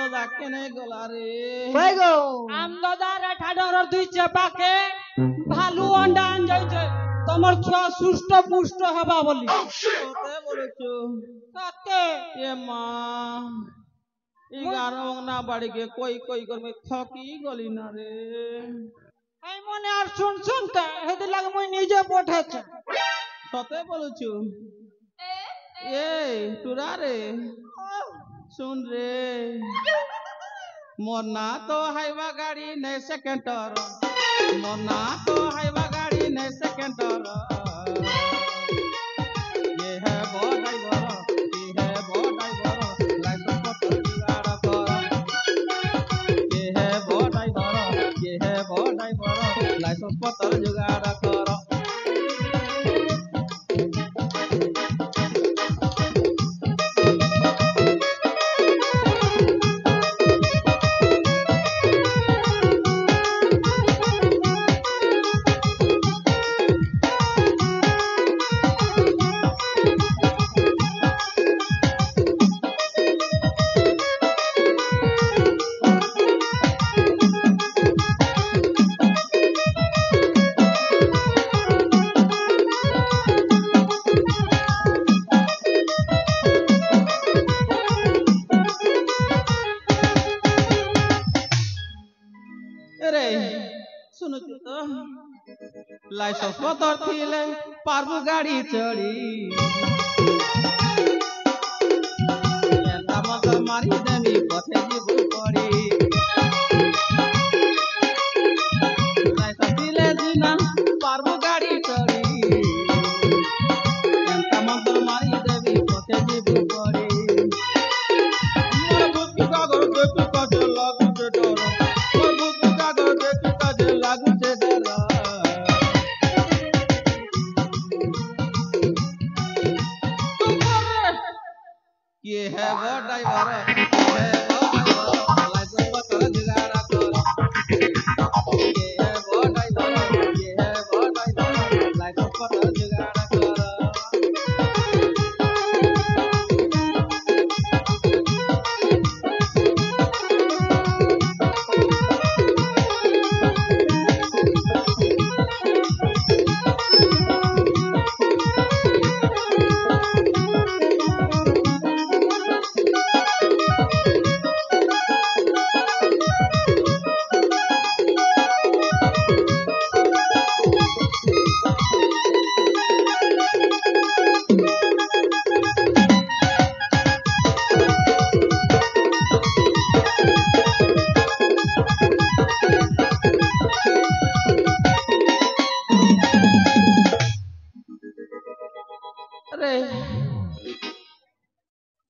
दादा केने गला रे কই গো আম দাদার ঠাডর দুই চেপাকে ভালু অন্ডা আন যাইছে তোমার ছুয়া সুস্থ পুষ্ট হবা বলি তোতে বলেছো কাকে এ মা 11 না বাড়িকে কই কই করবে থকি গলি না রে এই মনে আর শুন শুন কে হেদি লাগে মই নিজে পঠাইছে তোতে বলেছো এ তুরা রে सुन रे मोना तो हाईवा गाड़ी नहीं सेकेंडर मोना तो हाईवा गाड़ी नहीं सेकेंडर ये है वो ड्राइवर लाइसेंस पत्र जुगाड़ कर ये है वो ड्राइवर लाइसेंस पत्र जुगाड़ कर लाइसेंस पत्र थिले पारबु गाड़ी चढ़ी मारी देमी पथे जीबु पड़ी लाइसेंस थिले दिना पारबु गाड़ी चढ़ी मारी देमी पथे जीबु पड़ी मोर बुद्धि कागर देखि काजे लागु छे डर मोर बुद्धि कागर देखि काजे लागु छे डर ये है वो ड्राइवर लाइसेंस पत्र जुगाड़ कर ये है वो ड्राइवर लाइसेंस पत्र जुगाड़ कर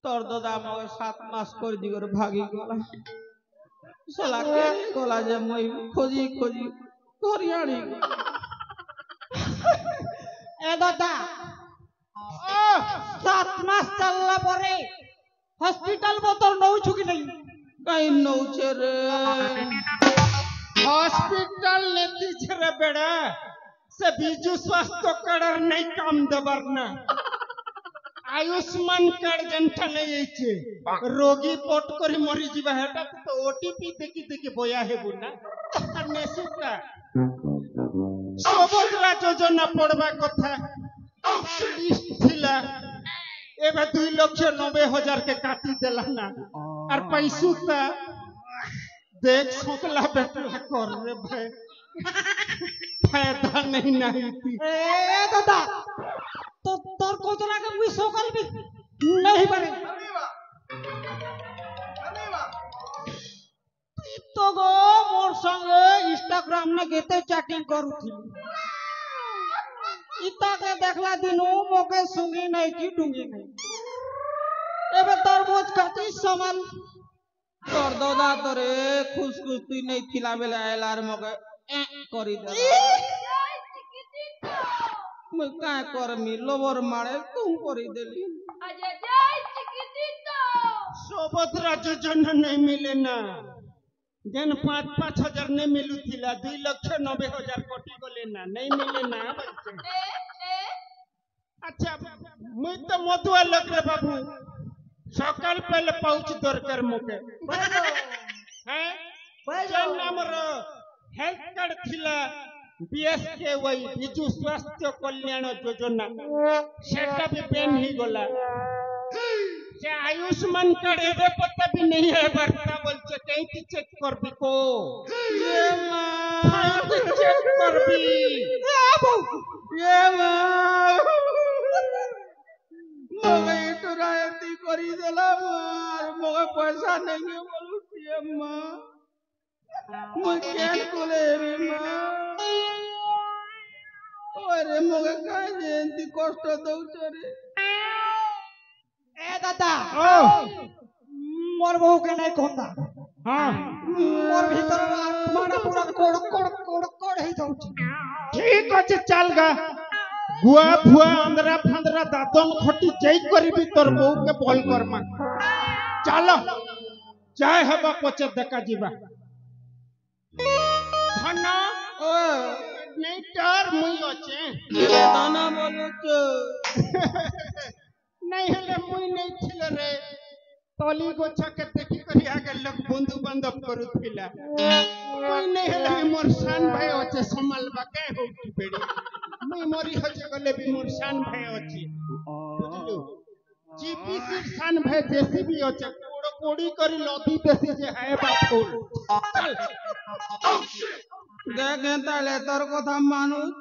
তোর দাদা আমাকে 7 মাস করে দিগর ভাগি গলা শালা কে গলা যে মই খোঁজি খোঁজি ধরিয়ানি এ দাদা 7 মাস চললা পরে হসপিটাল বতর নউছু কি নাই কাই নউছে রে হসপিটাল নেতি ছেড়ে বেড়া সে বিজু স্বাস্থ্য কার্ডর নাই কাম দেবার না आयुष्मान कार्ड जनता नहीं आइছে रोगी पट करी मरी जीवा हेटा तो ओटीपी देखि देखि बया हेबु ना আর নেসুতা সবজরা যোজনা পড়বা কথা লিস্ট ছিলা এবে 2,90,000 के काटी देला ना और पैसुता देख सकला बेटला कर रे भाई फायदा नहीं थी ए दादा तो तोर कोतरा के मुई सकल भी नहीं पारे तो गो मोर संगे इंस्टाग्राम ने गेते चैटिंग करूथी इता के देखला दिनु मोके सुंगी नहीं की डुंगी नहीं एबे तरबूज खाती सामान তোর দাদা তোরে খুশ খুশ তুই नहीं खिला बेला आयलार मोके करी दे मैं काय करमी लोबर मारे तुम करी देली अजय जय चिकिटितो सोबतरा योजना नहीं मिले ना जन 5-5 हजार नहीं मिलू थिला 2,90,000 कोटी गले ना नहीं मिले ना अच्छा मुई तो मधुआ लग रे बाबू সকাল পেলে পাউচ দরকার মুখে হ্যাঁ যেন আমার হেলথ কার্ড ଥିଲା BSKY ବିଜୁ ସ୍ୱାସ୍ଥ୍ୟ କଲ୍ୟାଣ ଯୋଜନା ସେଟା ବି ବେନ୍ ହେଇଗଲା ସେ ଆୟୁଷ୍ମାନ କାର୍ଡ ଏବେ ପତା ବି ନେଇ ହେବାର ତା ବୋଲছে କେଇଟି ଚେକ୍ করবি কো ये माँ চেক করবি ये माँ मोगे इटू रायती करी देला मार मोगे पैसा नहीं बोलुची ये माँ मुझे क्या कोले रे माँ अरे मोगे काय जेंती कष्ट दउछ रे ए दादा ও मोर बहू के नहीं कहता হ্যাঁ मोर भीतर आत्मा पूरा कोड़ कोड़ कोड़ कोड़ ही जाउची ঠিক আছে চাল গা গুয়া ফুয়া আন্দ্রা ফান্দ্রা দাদন খটি যাই করবি তোর বউকে বল করমা চাল যাই হবা পচে দেখা ଯିବା ধন ओ নেই ডর মুই আছে ये दाना बोलुछ নাই হলে মুই নেই ছিল রে তলি গোছকে দেখি করি আগে লোক বন্ধু বান্ধব করুথিলা মুই নেই হলে বি মোর শান ভাই আছে সমালবা কে হউছি পেড়ি মুই মরি হচ্ছে গলে বি মোর শান ভাই আছে বুঝলু जीपीसी शान भाई जेसीबी আছে কোড় কোড়ি করি লদি দেশি যে হায় বাপুল চল देखे ताले तोर कथा मानुछ